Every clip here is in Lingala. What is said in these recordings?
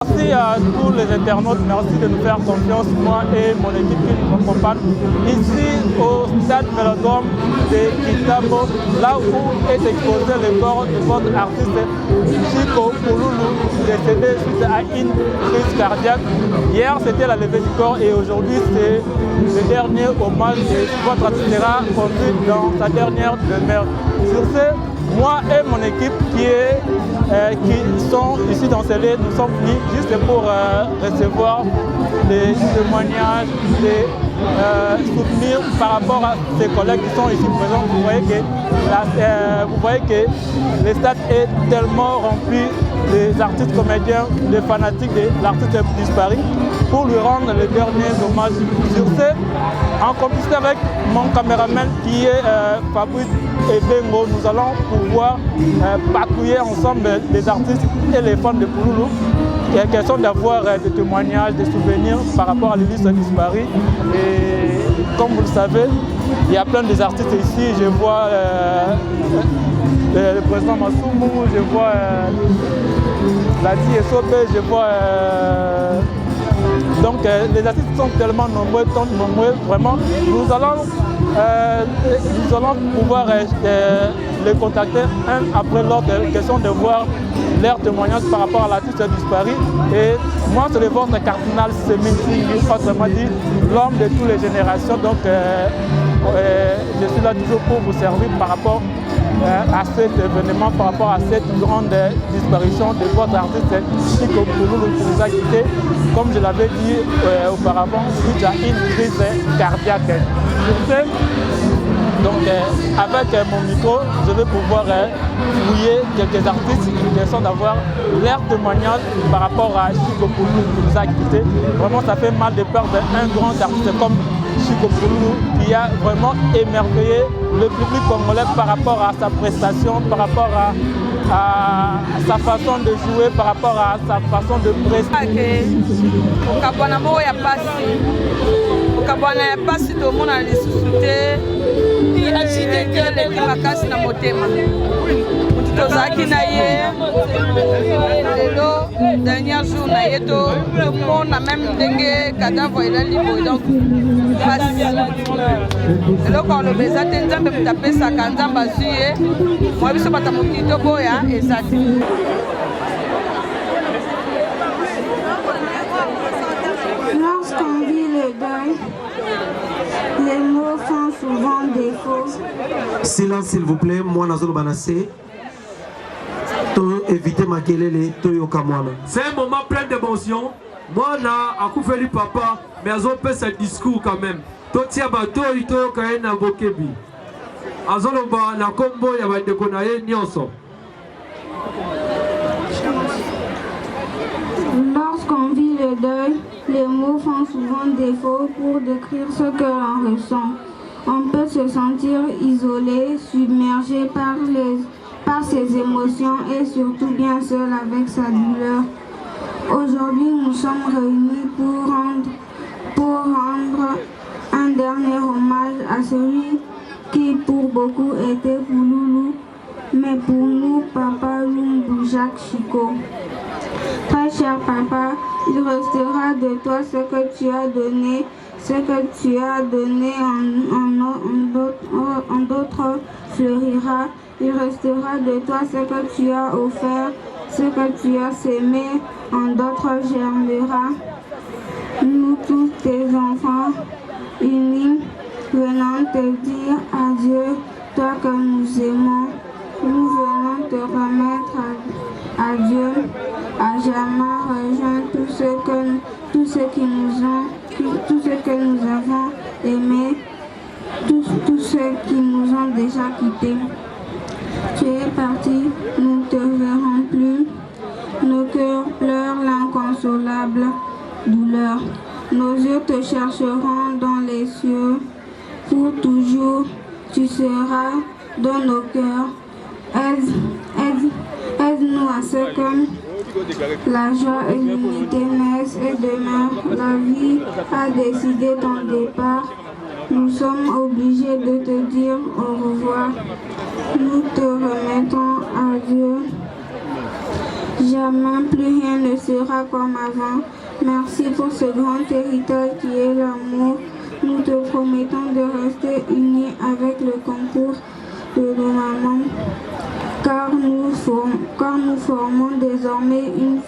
Merci à tous les internautes, merci de nous faire confiance, moi et mon équipe qui nous accompagne ici au stade Vélodrome de Kitabo, là où est exposé le corps de votre artiste Chico Pouloulou, décédé suite à une crise cardiaque. Hier c'était la levée du corps et aujourd'hui c'est le dernier hommage et votre artiste sera conduit dans sa dernière demeure. Sur ce, moi et mon équipe qui sont ici dans ce lieu, nous sommes venus juste pour recevoir des témoignages, des souvenirs par rapport à ces collègues qui sont ici présents. Vous voyez que le stade est tellement rempli des artistes comédiens, des fanatiques de l'artiste disparu pour lui rendre les derniers hommages. Sur ce, en complicité avec mon caméraman qui est Fabrice Ebengo, nous allons pouvoir patrouiller ensemble les artistes et les fans de Pouloulou. Il est question d'avoir des témoignages, des souvenirs par rapport à l'illustre disparu. Et comme vous le savez, il y a plein d'artistes ici. Je vois le président Massoumou, je vois Ladi Essobe, je vois... Donc les artistes sont tellement nombreux, vraiment. Nous allons pouvoir les contacter un après l'autre, question de voir leurs témoignages par rapport à l'artiste disparu. Et moi, c'est le votre cardinal Seminci, autrement dit, l'homme de toutes les générations. Donc je suis là toujours pour vous servir par rapport à cet événement, par rapport à cette grande disparition de votre artiste Chico Pouloulou qui nous a quittés, comme je l'avais dit auparavant, suite à une crise cardiaque. Donc avec mon micro, je vais pouvoir fouiller quelques artistes qui sont d'avoir leur témoignage par rapport à Chico Pouloulou qui nous a quittés. Vraiment, ça fait mal de perdre un grand artiste comme Chico Pouloulou qui a vraiment émerveillé le public congolais par rapport à sa prestation, par rapport à sa façon de jouer, par rapport à sa façon de prester. Kabwana ya pasi to mona lisusu te leki makasi na motema mutu tozalaki na ye lelo dernier jour na ye tomona meme ndenge cadavre elali boye donc pasi eloko aloba eza te nzambe mutu apesaka nzambe azwi ye mwa biso bata mokili toboya eza te. Lorsqu'on vit le deuil, les mots font souvent défaut. Silence s'il vous plaît, moi Nazolo Banassé. Évitez ma kelele, Toyoka Mwana. C'est un moment plein d'émotion. Moi, na Akoufeli papa, mais Azo fait ce discours quand même. Totia bato ito kaena bokebi. Azolo ba na kombo ya bandeko na ye nyonso. Lorsqu'on vit le deuil, les mots font souvent défaut pour décrire ce que l'on ressent. On peut se sentir isolé, submergé par ses émotions et surtout bien seul avec sa douleur. Aujourd'hui, nous sommes réunis pour rendre un dernier hommage à celui qui pour beaucoup était Pouloulou, mais pour nous, Papa Lumbu Jacques Chico. Très cher papa, il restera de toi ce que tu as donné, en d'autres fleurira. Il restera de toi ce que tu as offert, ce que tu as sémé, en d'autres germera. Nous tous tes enfants, unis, venons te dire adieu, toi que nous aimons. Nous venons te remettre à Dieu, à jamais rejoindre tous ceux que nous avons aimés, tous ceux qui nous ont déjà quittés. Tu es parti, nous ne te verrons plus. Nos cœurs pleurent l'inconsolable douleur. Nos yeux te chercheront dans les cieux. Pour toujours, tu seras dans nos cœurs. Aide-nous à ce que la joie et l'unité naissent et demeurent. La vie a décidé ton départ. Nous sommes obligés de te dire au revoir. Nous te remettons à Dieu. Jamais plus rien ne sera comme avant. Merci pour ce grand héritage qui est l'amour. Nous te promettons de rester unis avec le concours de nos mamans, car nous formons désormais une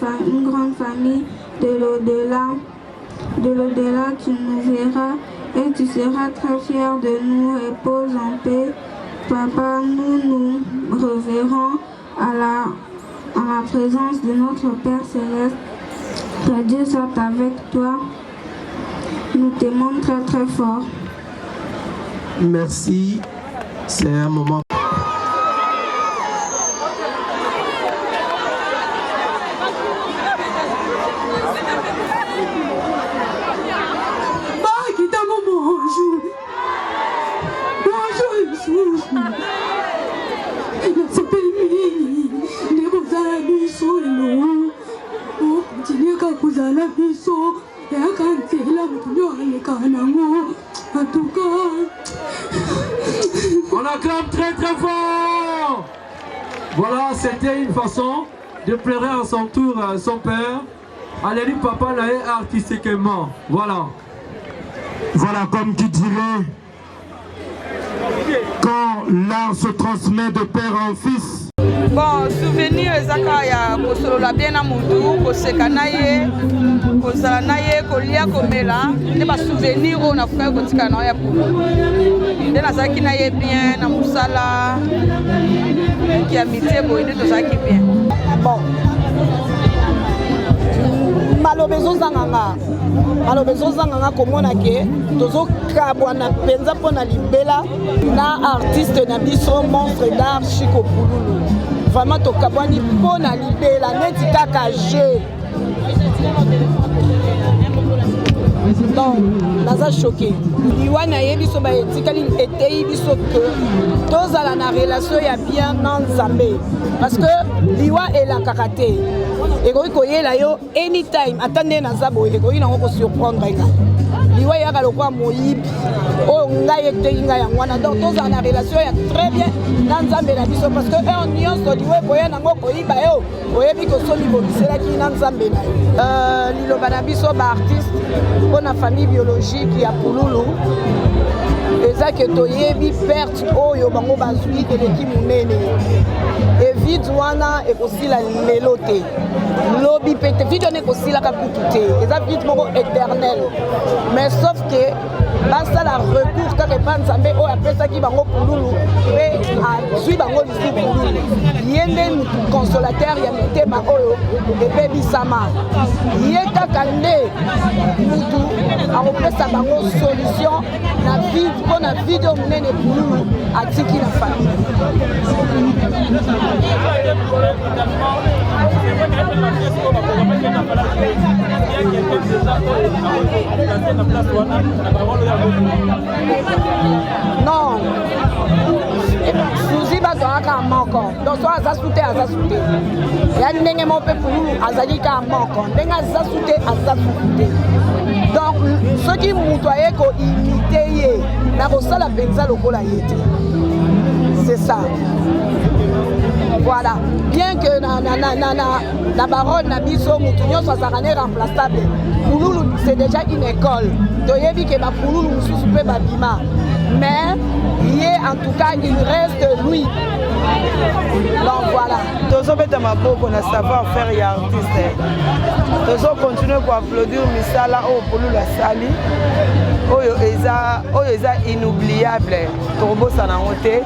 grande famille de l'au-delà. Tu nous verras et tu seras très fier de nous. Repose en paix. Papa, nous reverrons à la présence de notre Père Céleste. Que Dieu soit avec toi. Nous t'aimons très très fort. Merci. C'est un moment. On acclame très très fort. Voilà, c'était une façon de pleurer à son tour son père. Allez, papa là est artistiquement. Voilà. Voilà, comme tu dirais, quand l'art se transmet de père en fils. Bon, souvenir ezaka ya kosolola bien na mutu, koseka na ye, kozala na ye, kolia komela, nde ba souvenir oyo nafuka kotika na ya pulu. Nde nazalaki na ye bien na musala ki amitié boye nde tozalaki bien. Bon. Malobezo zanganga komona ke tozokabwana penza mpona libela na artiste na biso monstre d'art Chico Pululu. Vraiment tokabwani mpona libela neti kaka jeu. Donc naza choqué. Liwa na ye biso ba etikali eteyi biso que tozala na relation ya bien na Nzambe parce que liwa ela karaté. Ekoki koyela yo anytime atande na zabo ekoki nango ko surprendre nga. Liwa ya kalokwa moyibi o ngai eteyi nga yango wana donc tozala na relation ya très bien na Nzambe na biso parce que on nyonso liwa boya nango koyiba yo oyebi ko somi bobiselaki na Nzambe na yo. Liloba na biso ba artiste pour la famille biologique ya Pululu eza ke toyebi perte oyo bango bazwi eleki munene e vide wana ekosila lelo te lobi pete vide wana ekosilaka kutu te eza vide moko éternel mais sauf que basala recours kaka epa Nzambe oyo apesaki bango Pululu mpe azwi bango lisu Pululu ye nde consolateur ya mitema oyo ebebisama ye kaka nde mutu akopesa bango solution na vide mpo na vide oyo monene Pululu atiki na famille. Non. Suzi bato aka moko. Donc soit aza soute. Ya ndenge mo pe Pululu azali ka moko. Ndenge aza soute. Donc ceux qui mutoye ko imiter ye na kosala penza lokola yete. C'est ça. Voilà. Bien que na baronne na biso mutu nyonso azakane remplaçable. Pululu c'est déjà une école. Toyebi ke ba Pululu mususu pe babima. Mais en tout cas il reste lui. Donc voilà. Tozo beta maboko na savoir faire ya artiste. Tozo continuer ko applaudir misala o Pululu asali. Oyo eza inoubliable. Tobo sana ngote.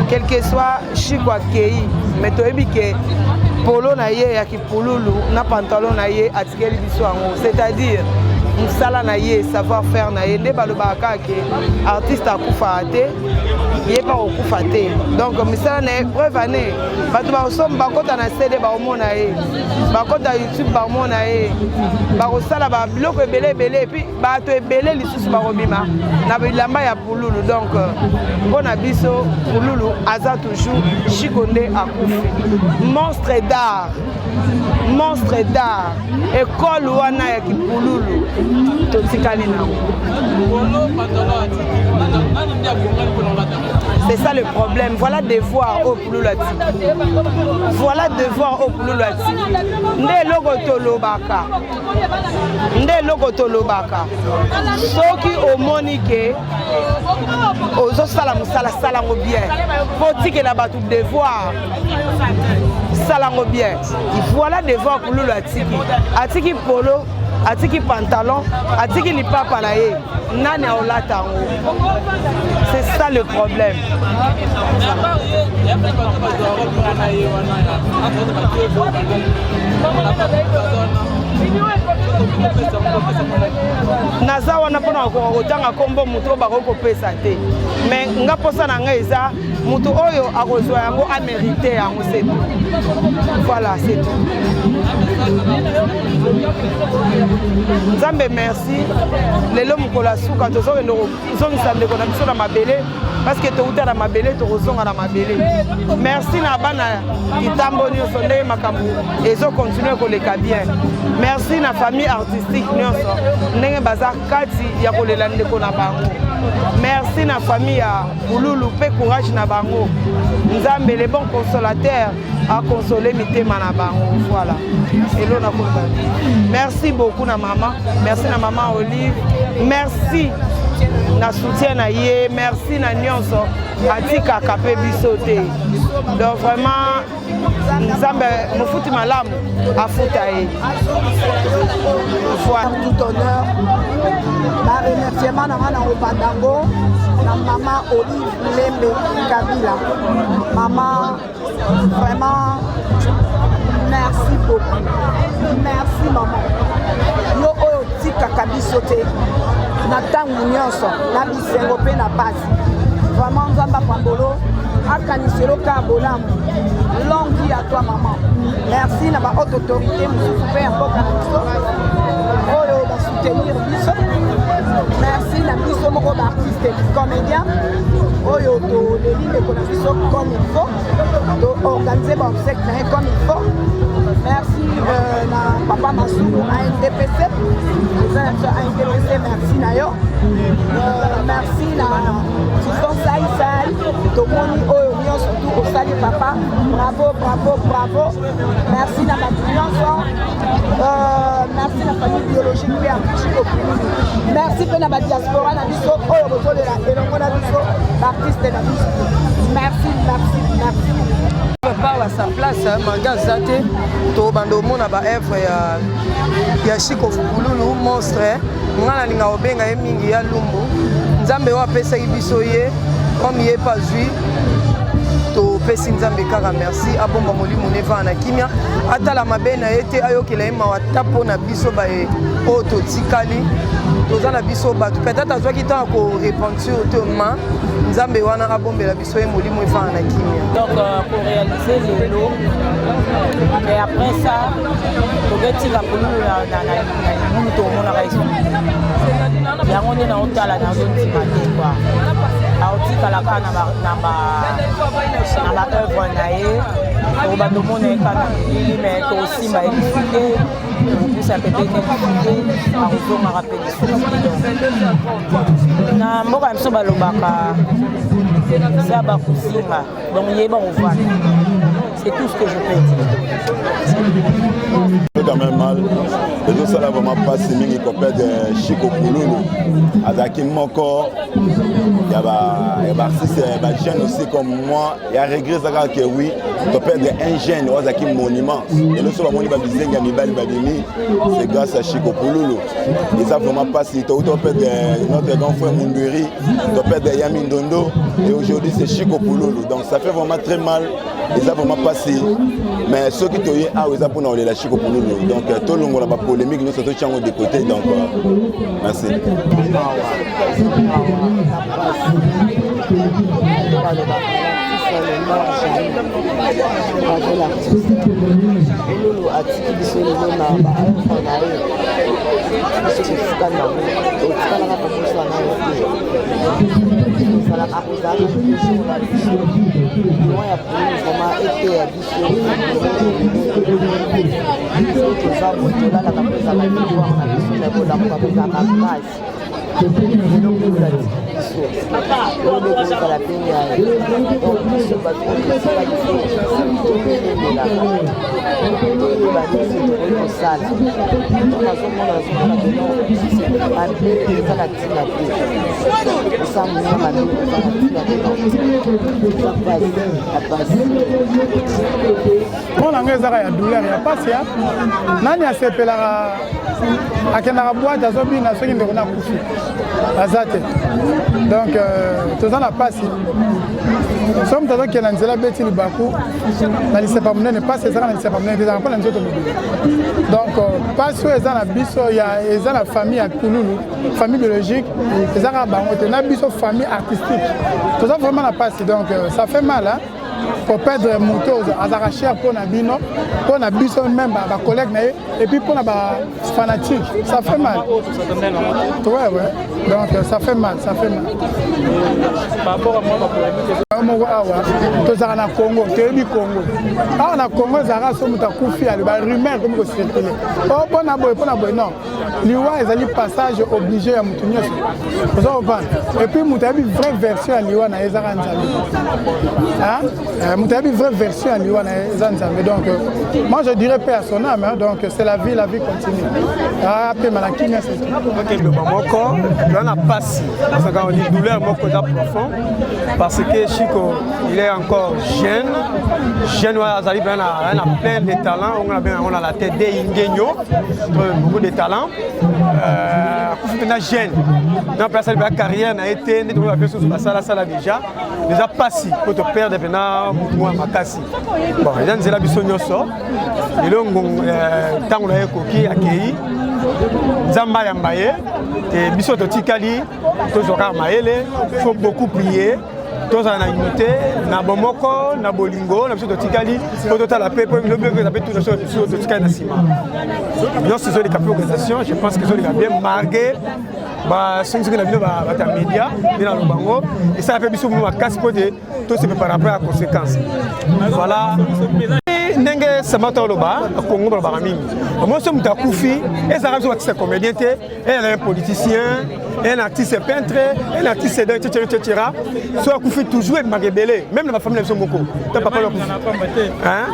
Quel que soit Chico akei, mais toyebi ke polo na ye ya ki Pululu na pantalon na ye atikeli biso yango. C'est-à-dire musala na ye savoir faire na ye nde balobaka ke artiste akufa te ye pa okufa te. Donc misala na preuve ane bato baosomba bakota na CD baomona ye bakota YouTube baomona ye bakosala babiloko ebele et puis bato ebele lisusu bakobima na bilamba ya Pululu. Donc mpona biso Pululu aza toujours Chico nde akufi. Monstre d'art école wana ya ki Pululu totikali nango. C'est ça le problème. Voilà devoir au Pouloulati. Voilà devoir au Pouloulati. Nde logo tolobaka. Soki omonike ozo sala musala salango bien. Potike la batu devoir salango bien. Voilà devoir Pouloulati. Atiki polo, atiki pantalon, atiki lipapa na ye. Nani aolata ngo. C'est ça le problème. Naza wana pona kotanga kombo muto bakoko pesa te. Mais nga posa na nga eza muto oyo akozwa yango a mérité yango c'est tout. Voilà, c'est tout. Nzambe merci. Lelo mukola suka tozo ndo zongisa ndeko na biso na mabele parce que touta na mabele tozonga na mabele. Merci na bana kitambo nyonso nde makambo ezo continuer koleka bien. Merci na famille artistique nyonso ndenge baza kati ya kolela ndeko na bango. Merci na famille ya Pouloulou pe courage na bango. Nzambe le bon consolateur a consolé mitema na bango. Voilà. Hello na konga. Merci beaucoup na maman. Merci na maman Olive. Merci na soutien na ye. Merci na nyonso atika kapé biso te. Donc vraiment Nzambe mofuti malamu afuta ye. Voilà tout honneur. Ma remerciement na mana obandango na maman Olive Lembe Kabila. Maman vraiment merci beaucoup. Merci maman. Yo oyo tikaka biso te na ntango nyonso na bisengo mpe na basi. Vraiment Nzambe apambolo akaniselo ka bolamu. Longue vie à toi maman. Merci na ba haute autorité mosusu mpe ya mboka na biso oyo basoutenir biso. Merci na biso moko baartiste comédien oyo toleli ndeko na biso comme il faut, toorganize baobsèque na ye comme il faut. Merci na papa Masulu ANDPC, ANDPC, merci na yo. Merci na Tifon Saïsal, tomoni oyo nyonso tout osali papa, bravo, bravo, bravo. Merci na batu nyonso. Merci na famille biologique pe artistique au Pouloulou. Merci pe na ba diaspora na biso oyo bozolela elongo na biso artiste na biso. Merci, merci, merci. Pas à sa place, manga zate, to bando mona ba œuvre ya Chico Pouloulou monstre. Ngana linga obenga ye mingi ya lumbu. Nzambe wa pesa biso ye comme ye pas lui. To pesi Nzambe kaka merci abomba molimo neva na kimia atala mabena ete ayokela ema watapo na biso ba e o to tikali toza na biso ba peut-être azwaki tant ko repentir to ma Nzambe wana abombela biso ye molimo eva na kimia. Donc pour réaliser les lots et après ça togeti la Pouloulou na mutu to mona raison yango nde na otala na zone timate quoi aotikalaka na ba œuvre na ye to bandomona ekana milili mais to osimba elifide opusa pete elifide akozongaka mpe lisusu na mboka ya biso balobaka sa bakosinga donc yeba ovanda. C'est tout ce que je peux dire. C'est quand même mal. Les autres, ça n'a vraiment pas si mis copain de Chico Pouloulou. Avec Moko, il y a artistes jeunes aussi comme moi. Il y a regret que oui, tu peux perdre un jeune avec un monument. Et nous sommes c'est grâce à Chico Pouloulou. Et ça vraiment pas si tu peux perdre notre grand frère Munduri, tu peux perdre Yamin Dondo. Et aujourd'hui, c'est Chico Pouloulou. Donc ça fait vraiment très mal. Et ça vraiment passé. Mais ceux qui ont eu ils ont pour nous les Chico Pouloulou. Donc tout le monde a pas polémique, nous sommes tous de côté. Donc merci. Voilà, tolalaka mpenza badevoir na biso na ebolamuka mpenza makasi elokolola biso oyokozala mpe ngai donc biso bato okesaka biso tokelelelaka toyeba nisi tokoki kosala nazomona beno mabe eza na ntina te esamuna mabe eza na ntina te eza pasi apasi mpo na ngai ezaka ya douleur ya pasi ya nani asepelaka akendaka boite azobina soki ndeko na kufi aza te donc toza na pasi soki moto azokende na nzela beti libaku na lisepa monene pasi ezaka na lisepa monene te ezaka mpona nzoto mobili donc pasi oyo eza na biso eza na famille ya kululu famille biologique ezaka bango te na biso famille artistique toza vraiment na pasi donc ça fait mal hein? Pour perdre moto azaka cher pour na bino pour na biso même ba collègue na et puis pour na ba fanatique ça fait mal ouais donc ça fait mal par rapport à moi tozaka na Congo toyebi Congo awa na Congo ezaka so moto akufi ali ba rumeur comme ko circuler pona boy non liwa ezali passage obligé ya moto nyonso ozo comprendre et puis moto yebi vraie version ya liwa na ezaka nzambe hein moto yebi vraie version ya liwa na ezaka nzambe donc moi je dirais paix à son âme hein, donc c'est la vie continue pe malaki c'est OK le moko na passe parce que on dit douleur moko da profond parce que Chico il est encore jeune azali bien a plein de talents on a la tête d'Ingenio beaucoup de talents na jeune na place la carrière na été ne doit faire sur ça déjà passé pour te perdre maintenant moi makasi bon il y a nzela biso nyoso elongo tango na ekoki akei nzamba ya mbaye et biso totikali tozoka maele faut beaucoup prier tous en unité na bomoko na bolingo na biso totikali po totala pe po le bien que ça peut tout sur totikali na sima bien ce sont les capables d'organisation je pense que ils ont bien marqué ba singi na bino ba ta média bina lo bango et ça fait biso mo makasi po de tout se préparer après à conséquences voilà ndenge samata loba Congo ba mingi moi je suis kufi et ça raison que c'est comédien té elle est un politicien un artiste peintre un artiste etc. soit kufi toujours magebele même dans ma famille sont beaucoup papa hein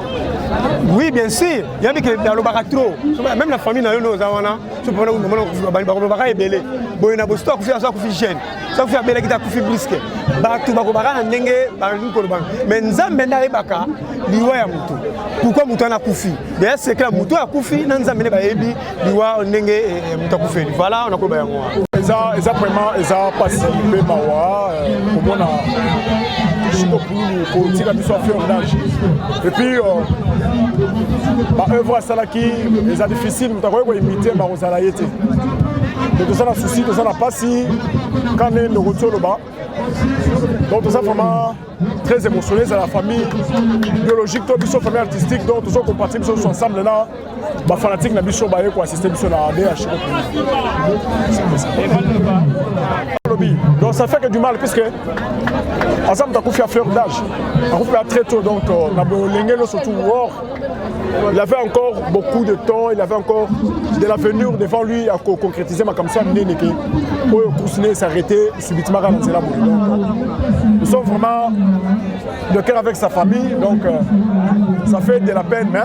oui bien sûr il y a que dans le baratro même la famille na yo no zawana je peux pas ba ebele boyina bo stock kufi ça kufi jeune ça kufi abele kita kufi brisque ba tu ba ko ba na ndenge ba ko ba mais nzambe na ebaka liwa ya mutu pourquoi mutu na kufi d'ailleurs c'est que mutu a kufi na nzambe ne ba yebi liwa ndenge mutu kufi voilà on a ko ba yango eza vraiment eza passé pe mawa komona Chico pour tika biso faire d'âge et puis ba œuvre salaki eza difficile mutu ko imiter ba ozala yete donc ça na souci ça na passi quand même le retour le bas donc tout ça vraiment très émotionnel c'est la famille biologique tout biso famille artistique donc tout ça qu'on participe ensemble là ba fanatique na biso ba ko assister biso na DH donc ça fait que du mal puisque ensemble t'as fait à fleur d'âge on fait très tôt donc na bolengelo surtout il avait encore beaucoup de temps, il avait encore de l'avenir devant lui à concrétiser ma comme ça pour continuer s'arrêter subitement dans la boue. Nous sommes vraiment de cœur avec sa famille, donc ça fait de la peine, mais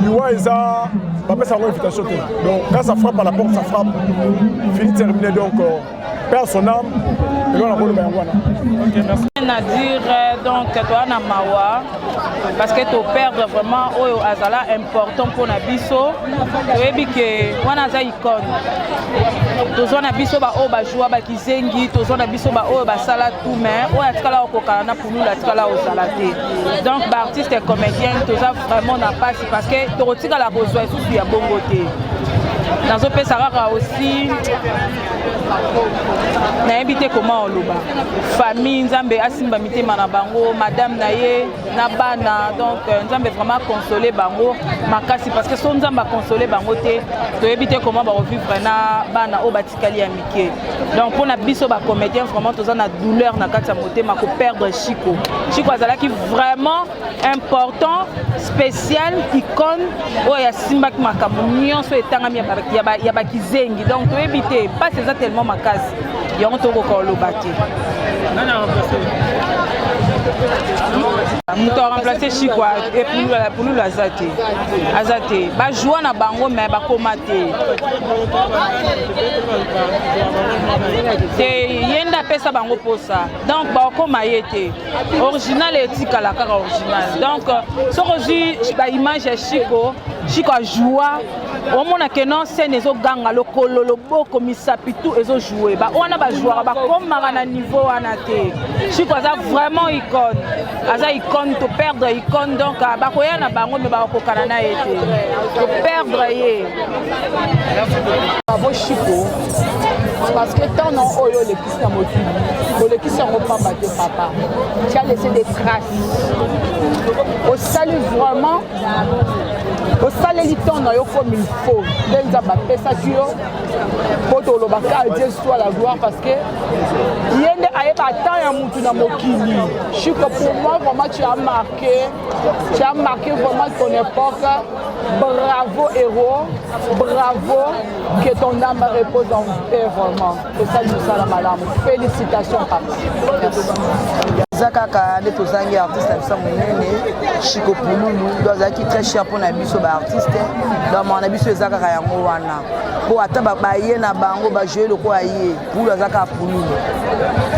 Liwa Eza, papa ça invitation. Donc quand ça frappe à la porte, ça frappe. Fini terminé donc perd son âme. Et là on a le OK, merci. À dire donc toi na mawa parce que tu perdre vraiment oyo azala important pour na biso toyebi ke wana za icône tozo na biso ba o ba joie ba kizengi tozo na biso ba o ba sala tout mais oyo atikala okokana na pour nous la tikala ozala te donc ba artiste et comédien toza vraiment na passe parce que totika la besoin sous ya bongo te dans un pays sarara aussi na invité comment on loba famille nzambe asimba mitema na bango madame naye na bana donc nzambe vraiment consoler bango makasi parce que so nzambe consoler bango te to éviter comment ba revivre na bana o batikali ya mike donc pour na biso ba comédien vraiment toza na douleur na kati ya motema ko perdre Chico azalaki vraiment important spécial icône oya simba ki makambo nyonso etangami ya bakizengi donc to éviter pas c'est tellement makasi yango toko ko lobate nana remplacer muto remplacer Chico et pour nous azate ba jouer na bango mais ba komate te yenda pesa bango posa donc ba koma yete original etika la kaka original donc so reçu ba image ya Chico a joué au mona que non scène ezo ganga lokolo loboko misapitu ezo jouer ba on a ba joueur ba komara na niveau wana te Chico aza vraiment icône to perdre icône donc ba koya na bango me ba kokana na été to perdre ye abo Chico parce que tant non oyo le kisa mokili le kisa repamba te papa tu as laissé des traces au salut vraiment au saleli ton na yo comme il faut denza ba pesa kio poto lo baka Dieu soit la gloire parce que yende ayeba tant ya mutu na mokili Chico pour moi vraiment tu as marqué vraiment ton époque bravo héros bravo que ton âme repose en paix vraiment et ça nous ça la madame félicitations papa merci Zakaka de tozangi artiste na monene Chico Pululu dozaki très cher pour na biso ba artiste donc mon biso zakaka yango wana po ata ba ye na bango ba jouer le ko aye pour zakaka Pululu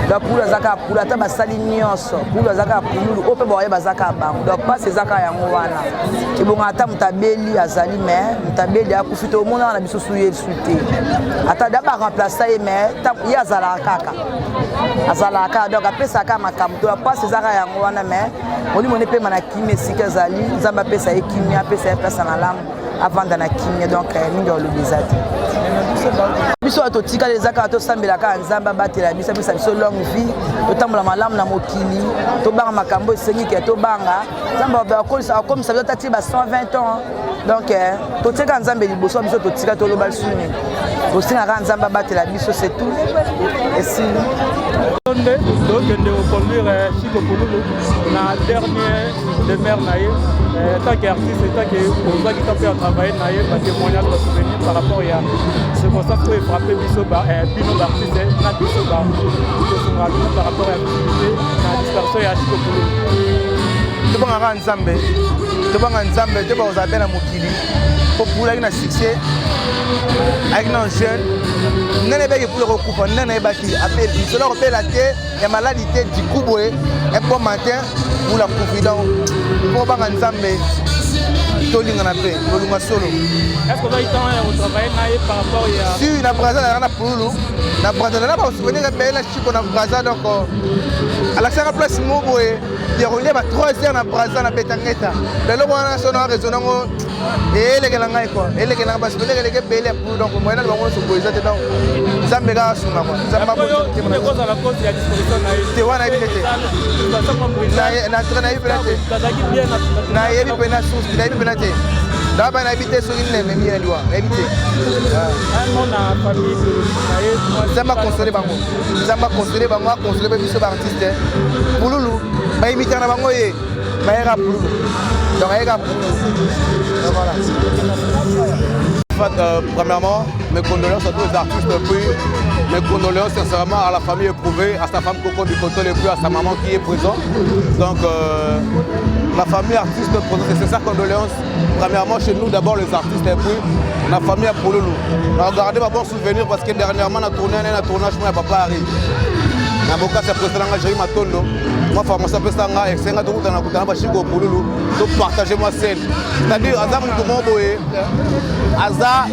donc pour zakaka Pululu ata ba sali nyonso pour zakaka Pululu ope ba ye ba zakaka bango donc pas ces zakaka yango wana ki bonga ata mutabeli azali mais mutabeli akufita o mona na biso suye suite ata da ba remplacer mais ya azala kaka donc apesa ka makamto pas ces arts yango wana mais oli mone pe manaki sika zali nzamba pesa ekimia pesa pesa na lamu avant na kimia donc mingi le bizati biso to tika les akata to sambela ka nzamba batela biso biso longue vie to tambola malamu na mokili to banga makambo esengi ke to banga nzamba ba kolisa comme ça tati ba 120 ans donc to tika nzambe liboso biso to tika to loba suni osinga ka nzamba batela biso c'est tout et si donc de conduire Chico Pululu na dernier demeure naïe tant qu'artiste tant que on va qui peut travailler naïe va témoigner de souvenir par rapport à ce qu'on s'est frappé biso bino d'artiste na biso ba par rapport à la dispersion ya Chico Pululu to banga nzambe to ba ozabe na mokili pour pouler na succès avec nos jeunes nene beki pour recouper nene baki appel cela rappelle la terre et maladie du kuboé un bon matin pour la confidence pour banga nzambe tolinga na pe tolunga solo est-ce que vous avez travaillé par rapport à si na Brazza na Pululu na Brazza na ba souvenir be la Chico na Brazza donc à la salle place moboé déroulé ba 3 heures na Brazza na Betangeta de lo wana sono raisonnant et les gars ngai quoi et les gars parce que les gars belé pour donc moi na bango so boiza te donc nzambe ga sunga quoi nzambe ba ko te cause à la cause ya disposition na te wana ibete na traîner ibete na yebi pena sous na yebi te d'abord na ibite so ni même bien liwa na ibite on a famille nzamba consoler bango consoler biso ba artiste Pululu ba imiter na bango ye ba era Pululu donc era voilà. Premièrement, mes condoléances à tous les artistes, puis mes condoléances sincèrement à la famille éprouvée, à sa femme Coco Bikoto, et puis à sa maman qui est présente. Donc la famille artiste présente, c'est sincères condoléances. Premièrement chez nous d'abord les artistes et puis la famille à Pululu. On a regardé ma bon souvenir parce que dernièrement on a tourné un tournage moi papa arrive. Naboka c'est président Jérémy Matondo. Moi formation pesanga et senga to kutana kutana ba Chico Pululu to partager moi scène. C'est-à-dire aza mutu mo boye aza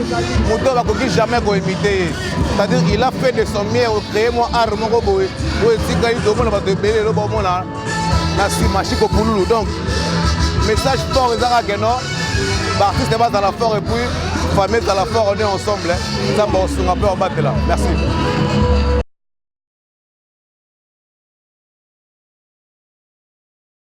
mutu ba koki jamais ko imiter. C'est-à-dire il a fait de son mieux au créer moi art moko boye. Boye tika yi do mona ba de belé lo ba mona na sima Chico Pululu. Donc message fort ezaka que non ba artiste base dans la fort et puis famille dans la fort on est ensemble. Ça bon on peut en battre là. Merci.